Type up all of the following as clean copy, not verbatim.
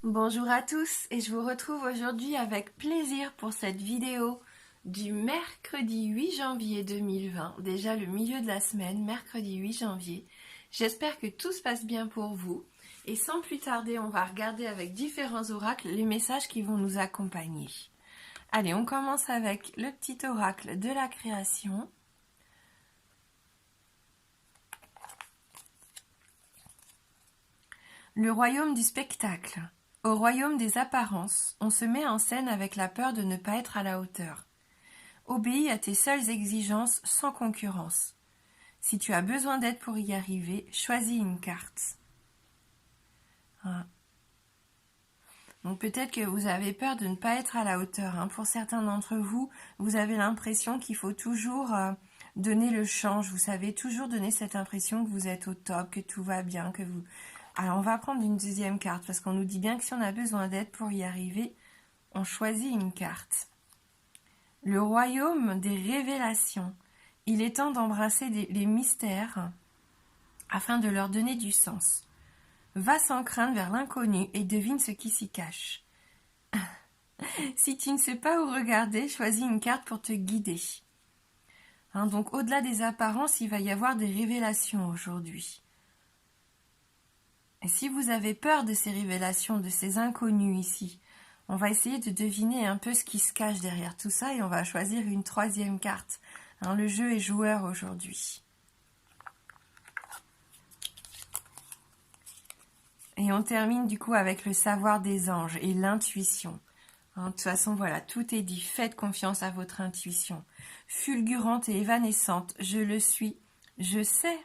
Bonjour à tous et je vous retrouve aujourd'hui avec plaisir pour cette vidéo du mercredi 8 janvier 2020, déjà le milieu de la semaine, mercredi 8 janvier. J'espère que tout se passe bien pour vous et sans plus tarder, on va regarder avec différents oracles les messages qui vont nous accompagner. Allez, on commence avec le petit oracle de la création. Le royaume du spectacle. Au royaume des apparences, on se met en scène avec la peur de ne pas être à la hauteur. Obéis à tes seules exigences sans concurrence. Si tu as besoin d'aide pour y arriver, choisis une carte. Voilà. Donc peut-être que vous avez peur de ne pas être à la hauteur. Pour certains d'entre vous, vous avez l'impression qu'il faut toujours donner le change. Vous savez toujours donner cette impression que vous êtes au top, que tout va bien, que vous... Alors on va prendre une deuxième carte parce qu'on nous dit bien que si on a besoin d'aide pour y arriver, on choisit une carte. Le royaume des révélations. Il est temps d'embrasser les mystères afin de leur donner du sens. Va sans crainte vers l'inconnu et devine ce qui s'y cache. Si tu ne sais pas où regarder, choisis une carte pour te guider. Donc au-delà des apparences, il va y avoir des révélations aujourd'hui. Et si vous avez peur de ces révélations, de ces inconnus ici, on va essayer de deviner un peu ce qui se cache derrière tout ça et on va choisir une troisième carte. Le jeu est joueur aujourd'hui. Et on termine du coup avec le savoir des anges et l'intuition. De toute façon, voilà, tout est dit. Faites confiance à votre intuition. Fulgurante et évanescente, je le suis, je sais.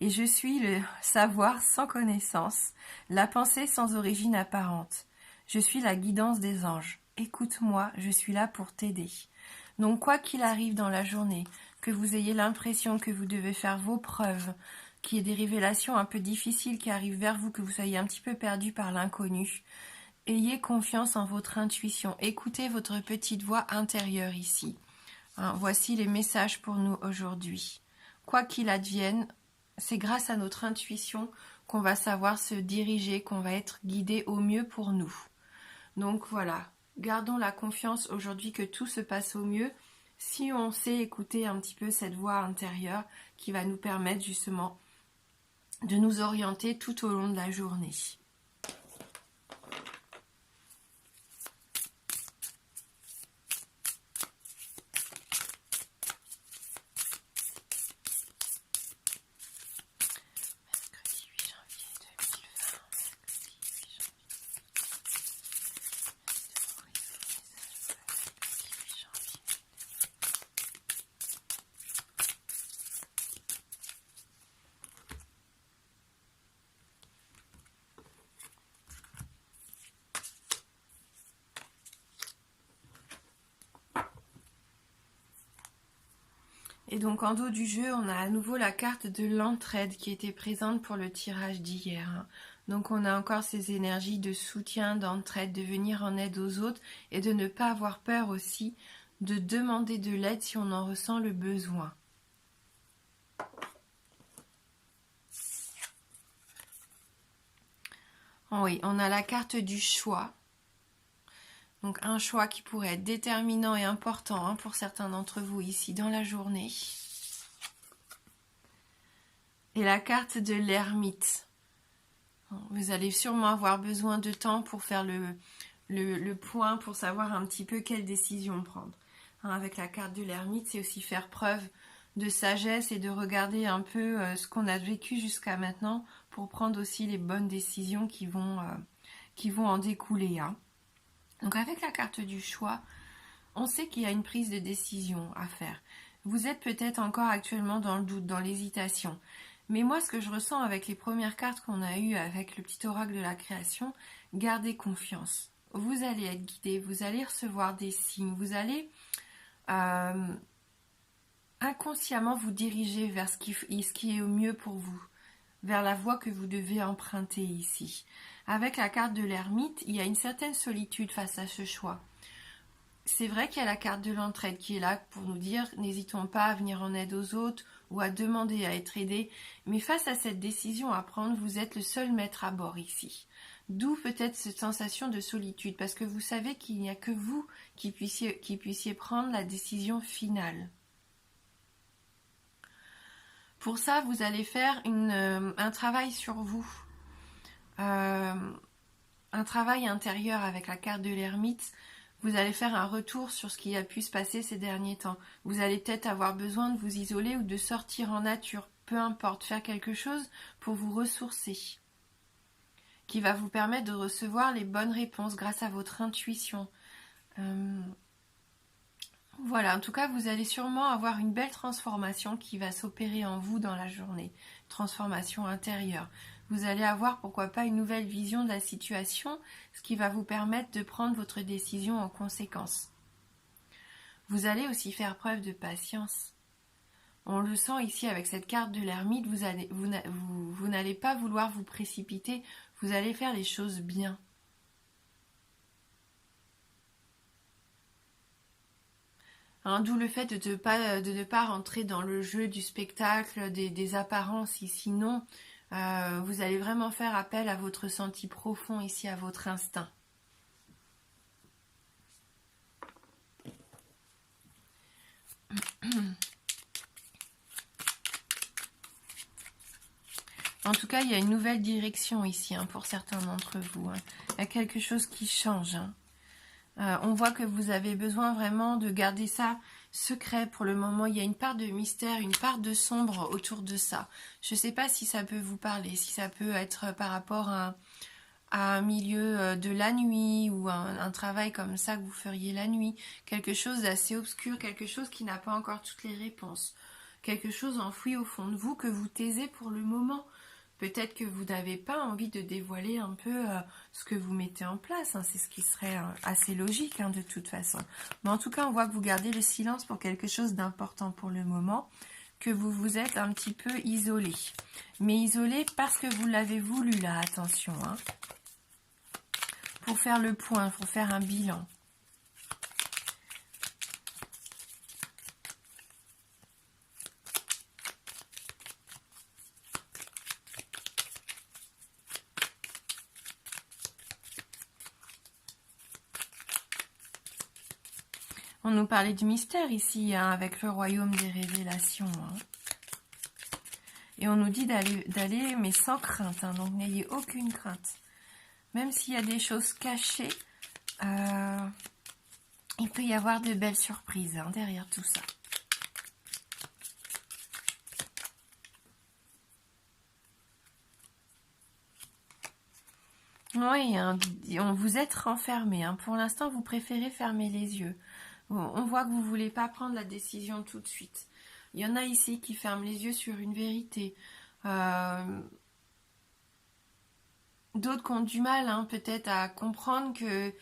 Et je suis le savoir sans connaissance, la pensée sans origine apparente. Je suis la guidance des anges. Écoute-moi, je suis là pour t'aider. Donc quoi qu'il arrive dans la journée, que vous ayez l'impression que vous devez faire vos preuves, qu'il y ait des révélations un peu difficiles qui arrivent vers vous, que vous soyez un petit peu perdu par l'inconnu, ayez confiance en votre intuition. Écoutez votre petite voix intérieure ici. Voici les messages pour nous aujourd'hui. Quoi qu'il advienne, c'est grâce à notre intuition qu'on va savoir se diriger, qu'on va être guidé au mieux pour nous. Donc voilà, gardons la confiance aujourd'hui que tout se passe au mieux si on sait écouter un petit peu cette voix intérieure qui va nous permettre justement de nous orienter tout au long de la journée. Et donc en dos du jeu, on a à nouveau la carte de l'entraide qui était présente pour le tirage d'hier. Donc on a encore ces énergies de soutien, d'entraide, de venir en aide aux autres et de ne pas avoir peur aussi de demander de l'aide si on en ressent le besoin. Oui, on a la carte du choix. Donc un choix qui pourrait être déterminant et important pour certains d'entre vous ici dans la journée. Et la carte de l'ermite. Vous allez sûrement avoir besoin de temps pour faire le point, pour savoir un petit peu quelle décision prendre. Avec la carte de l'ermite, c'est aussi faire preuve de sagesse et de regarder un peu ce qu'on a vécu jusqu'à maintenant pour prendre aussi les bonnes décisions qui vont en découler. Donc avec la carte du choix, on sait qu'il y a une prise de décision à faire. Vous êtes peut-être encore actuellement dans le doute, dans l'hésitation. Mais moi, ce que je ressens avec les premières cartes qu'on a eues avec le petit oracle de la création, gardez confiance. Vous allez être guidé, vous allez recevoir des signes, vous allez inconsciemment vous diriger vers ce qui est au mieux pour vous, vers la voie que vous devez emprunter ici. Avec la carte de l'ermite, il y a une certaine solitude face à ce choix. C'est vrai qu'il y a la carte de l'entraide qui est là pour nous dire n'hésitons pas à venir en aide aux autres ou à demander à être aidé, mais face à cette décision à prendre, vous êtes le seul maître à bord ici. D'où peut-être cette sensation de solitude, parce que vous savez qu'il n'y a que vous qui puissiez prendre la décision finale. Pour ça, vous allez faire un travail sur vous, un travail intérieur avec la carte de l'ermite. Vous allez faire un retour sur ce qui a pu se passer ces derniers temps. Vous allez peut-être avoir besoin de vous isoler ou de sortir en nature, peu importe, faire quelque chose pour vous ressourcer, qui va vous permettre de recevoir les bonnes réponses grâce à votre intuition. Voilà, en tout cas, vous allez sûrement avoir une belle transformation qui va s'opérer en vous dans la journée, transformation intérieure. Vous allez avoir, pourquoi pas, une nouvelle vision de la situation, ce qui va vous permettre de prendre votre décision en conséquence. Vous allez aussi faire preuve de patience. On le sent ici avec cette carte de l'ermite, vous n'allez pas vouloir vous précipiter, vous allez faire les choses bien. D'où le fait de ne pas rentrer dans le jeu du spectacle, des apparences ici, non. Vous allez vraiment faire appel à votre ressenti profond ici, à votre instinct. En tout cas, il y a une nouvelle direction ici pour certains d'entre vous. Il y a quelque chose qui change. On voit que vous avez besoin vraiment de garder ça secret pour le moment. Il y a une part de mystère, une part de sombre autour de ça. Je ne sais pas si ça peut vous parler, si ça peut être par rapport à un milieu de la nuit ou un travail comme ça que vous feriez la nuit. Quelque chose d'assez obscur, quelque chose qui n'a pas encore toutes les réponses. Quelque chose enfoui au fond de vous que vous taisez pour le moment. Peut-être que vous n'avez pas envie de dévoiler un peu ce que vous mettez en place. C'est ce qui serait assez logique de toute façon. Mais en tout cas, on voit que vous gardez le silence pour quelque chose d'important pour le moment, que vous vous êtes un petit peu isolé. Mais isolé parce que vous l'avez voulu, là, attention. Pour faire le point, pour faire un bilan. On nous parlait du mystère ici, avec le royaume des révélations. Et on nous dit d'aller, mais sans crainte. Donc n'ayez aucune crainte. Même s'il y a des choses cachées, il peut y avoir de belles surprises derrière tout ça. Oui, on vous êtes renfermé. Pour l'instant, vous préférez fermer les yeux. On voit que vous ne voulez pas prendre la décision tout de suite. Il y en a ici qui ferment les yeux sur une vérité. D'autres qui ont du mal peut-être à comprendre que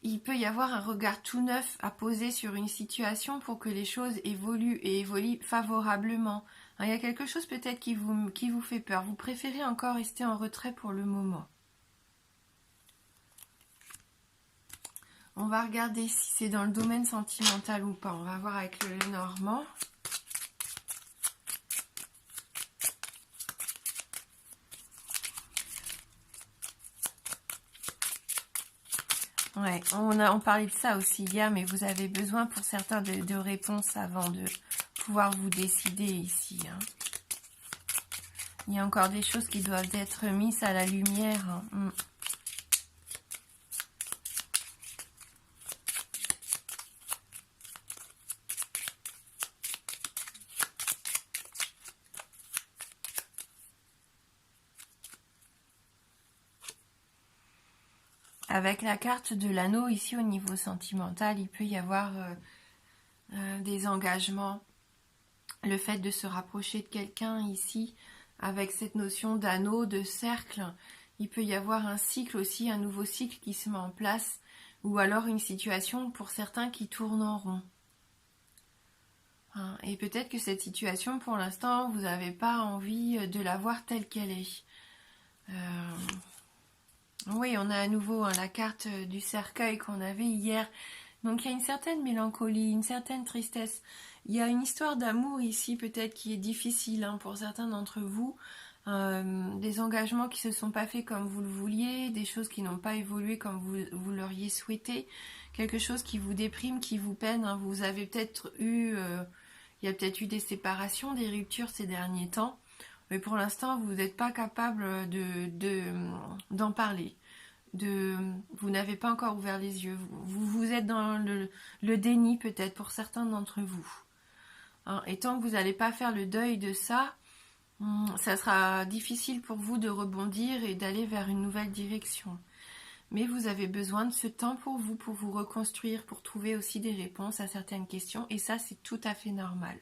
il peut y avoir un regard tout neuf à poser sur une situation pour que les choses évoluent et évoluent favorablement. Il y a quelque chose peut-être qui vous fait peur. Vous préférez encore rester en retrait pour le moment. On va regarder si c'est dans le domaine sentimental ou pas. On va voir avec le Normand. Ouais, on parlait de ça aussi hier, mais vous avez besoin pour certains de réponses avant de pouvoir vous décider ici. Il y a encore des choses qui doivent être mises à la lumière. Avec la carte de l'anneau, ici au niveau sentimental, il peut y avoir des engagements. Le fait de se rapprocher de quelqu'un ici, avec cette notion d'anneau, de cercle, il peut y avoir un cycle aussi, un nouveau cycle qui se met en place, ou alors une situation pour certains qui tourne en rond. Et peut-être que cette situation, pour l'instant, vous n'avez pas envie de la voir telle qu'elle est. Oui, on a à nouveau la carte du cercueil qu'on avait hier. Donc il y a une certaine mélancolie, une certaine tristesse. Il y a une histoire d'amour ici peut-être qui est difficile pour certains d'entre vous. des engagements qui se sont pas faits comme vous le vouliez, des choses qui n'ont pas évolué comme vous l'auriez souhaité, quelque chose qui vous déprime, qui vous peine, hein. Vous avez peut-être eu, il y a peut-être eu des séparations, des ruptures ces derniers temps, mais pour l'instant vous n'êtes pas capable d'en parler. Vous n'avez pas encore ouvert les yeux, vous êtes dans le déni peut-être pour certains d'entre vous. Hein, et tant que vous n'allez pas faire le deuil de ça, ça sera difficile pour vous de rebondir et d'aller vers une nouvelle direction. Mais vous avez besoin de ce temps pour vous reconstruire, pour trouver aussi des réponses à certaines questions. Et ça, c'est tout à fait normal.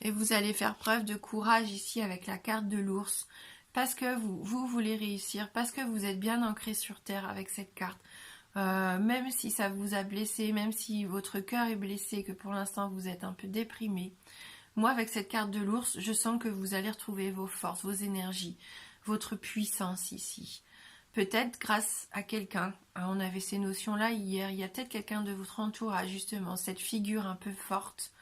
Et vous allez faire preuve de courage ici avec la carte de l'ours. Parce que vous voulez réussir, parce que vous êtes bien ancré sur terre avec cette carte. Même si ça vous a blessé, même si votre cœur est blessé, que pour l'instant vous êtes un peu déprimé. Moi, avec cette carte de l'ours, je sens que vous allez retrouver vos forces, vos énergies, votre puissance ici. Peut-être grâce à quelqu'un, hein, on avait ces notions-là hier, il y a peut-être quelqu'un de votre entourage, justement, cette figure un peu forte,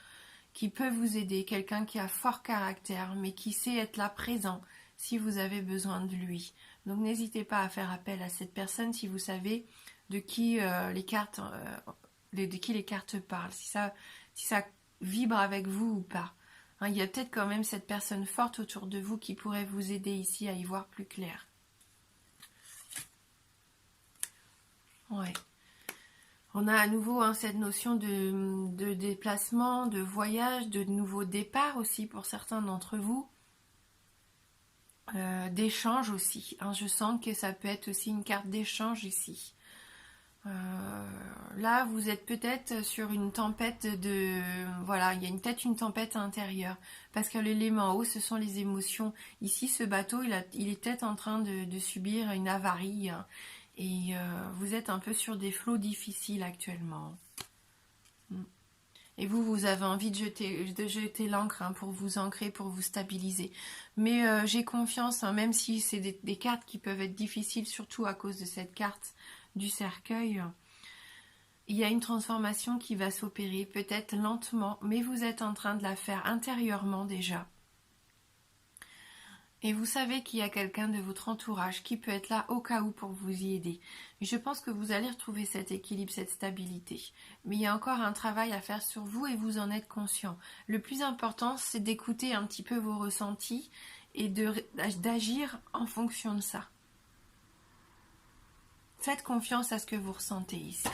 qui peut vous aider, quelqu'un qui a fort caractère, mais qui sait être là présent si vous avez besoin de lui. Donc n'hésitez pas à faire appel à cette personne si vous savez de qui les cartes parlent, si ça vibre avec vous ou pas. Hein, il y a peut-être quand même cette personne forte autour de vous qui pourrait vous aider ici à y voir plus clair. Ouais. On a à nouveau cette notion de déplacement, de voyage, de nouveau départ aussi pour certains d'entre vous. D'échange aussi. Hein, je sens que ça peut être aussi une carte d'échange ici. Là, vous êtes peut-être sur une tempête Voilà, il y a peut-être une tempête intérieure. Parce que l'élément eau, ce sont les émotions. Ici, ce bateau, il est peut-être en train de subir une avarie. Hein, et vous êtes un peu sur des flots difficiles actuellement. Et vous avez envie de jeter l'ancre, hein, pour vous ancrer, pour vous stabiliser. Mais j'ai confiance, hein, même si c'est des cartes qui peuvent être difficiles, surtout à cause de cette carte du cercueil. Il y a une transformation qui va s'opérer, peut-être lentement, mais vous êtes en train de la faire intérieurement déjà. Et vous savez qu'il y a quelqu'un de votre entourage qui peut être là au cas où pour vous y aider. Je pense que vous allez retrouver cet équilibre, cette stabilité. Mais il y a encore un travail à faire sur vous et vous en êtes conscient. Le plus important, c'est d'écouter un petit peu vos ressentis et d'agir en fonction de ça. Faites confiance à ce que vous ressentez ici.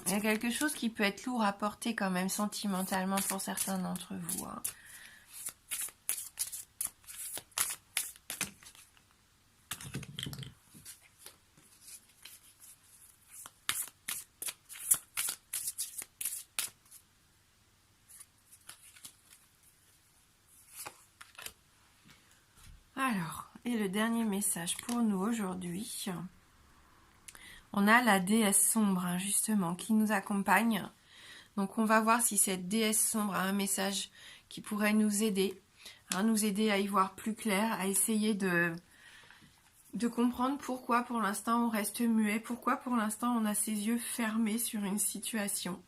Il y a quelque chose qui peut être lourd à porter quand même sentimentalement pour certains d'entre vous. Hein. Alors, et le dernier message pour nous aujourd'hui. On a la déesse sombre, hein, justement, qui nous accompagne. Donc on va voir si cette déesse sombre a un message qui pourrait nous aider à y voir plus clair, à essayer de comprendre pourquoi pour l'instant on reste muet, pourquoi pour l'instant on a ses yeux fermés sur une situation.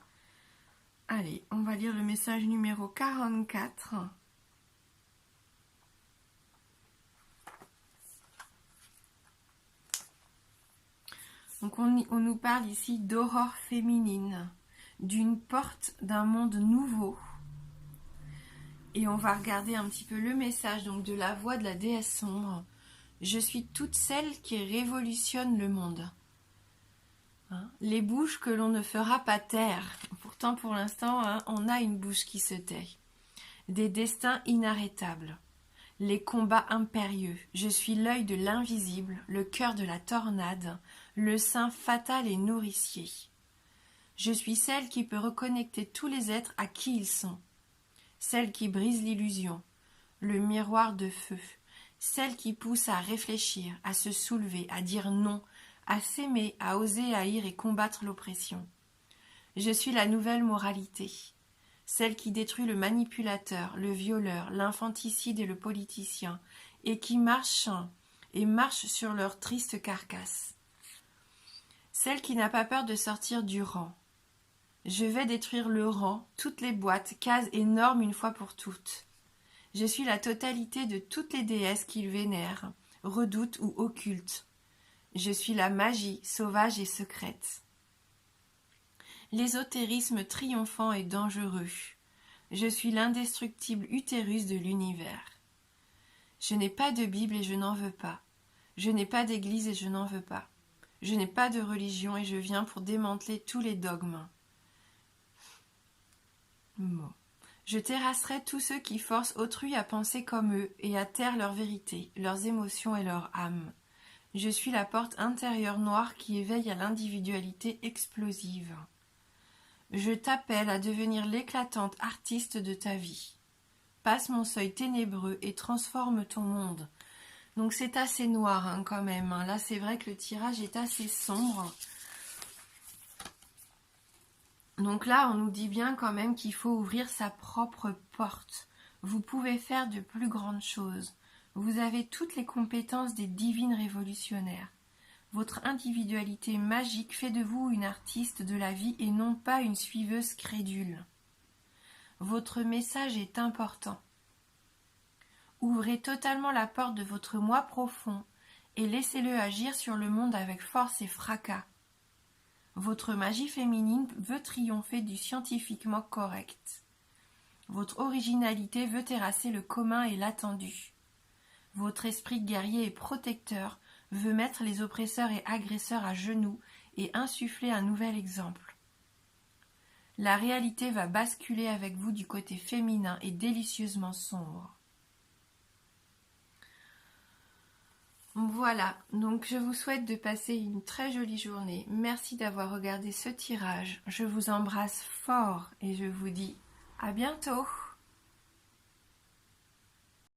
Allez, on va lire le message numéro 44. Donc on nous parle ici d'aurore féminine, d'une porte d'un monde nouveau. Et on va regarder un petit peu le message donc de la voix de la déesse sombre. Je suis toute celle qui révolutionne le monde. Hein, les bouches que l'on ne fera pas taire. Pourtant pour l'instant, hein, on a une bouche qui se tait. Des destins inarrêtables. Les combats impérieux. Je suis l'œil de l'invisible, le cœur de la tornade, le sein fatal et nourricier. Je suis celle qui peut reconnecter tous les êtres à qui ils sont. Celle qui brise l'illusion, le miroir de feu. Celle qui pousse à réfléchir, à se soulever, à dire non, à s'aimer, à oser haïr et combattre l'oppression. Je suis la nouvelle moralité. celle qui détruit le manipulateur, le violeur, l'infanticide et le politicien, et qui marche sur leur triste carcasse. Celle qui n'a pas peur de sortir du rang. Je vais détruire le rang, toutes les boîtes, cases et normes une fois pour toutes. Je suis la totalité de toutes les déesses qu'ils vénèrent, redoutent ou occultent. Je suis la magie, sauvage et secrète. L'ésotérisme triomphant et dangereux. Je suis l'indestructible utérus de l'univers. Je n'ai pas de Bible et je n'en veux pas. Je n'ai pas d'église et je n'en veux pas. Je n'ai pas de religion et je viens pour démanteler tous les dogmes. Bon. Je terrasserai tous ceux qui forcent autrui à penser comme eux et à taire leur vérité, leurs émotions et leur âme. Je suis la porte intérieure noire qui éveille à l'individualité explosive. Je t'appelle à devenir l'éclatante artiste de ta vie. Passe mon seuil ténébreux et transforme ton monde. Donc c'est assez noir quand même. Là c'est vrai que le tirage est assez sombre. Donc là on nous dit bien quand même qu'il faut ouvrir sa propre porte. Vous pouvez faire de plus grandes choses. Vous avez toutes les compétences des divines révolutionnaires. Votre individualité magique fait de vous une artiste de la vie et non pas une suiveuse crédule. Votre message est important. Ouvrez totalement la porte de votre moi profond et laissez-le agir sur le monde avec force et fracas. Votre magie féminine veut triompher du scientifiquement correct. Votre originalité veut terrasser le commun et l'attendu. Votre esprit guerrier et protecteur veut mettre les oppresseurs et agresseurs à genoux et insuffler un nouvel exemple. La réalité va basculer avec vous du côté féminin et délicieusement sombre. Voilà, donc je vous souhaite de passer une très jolie journée. Merci d'avoir regardé ce tirage. Je vous embrasse fort et je vous dis à bientôt.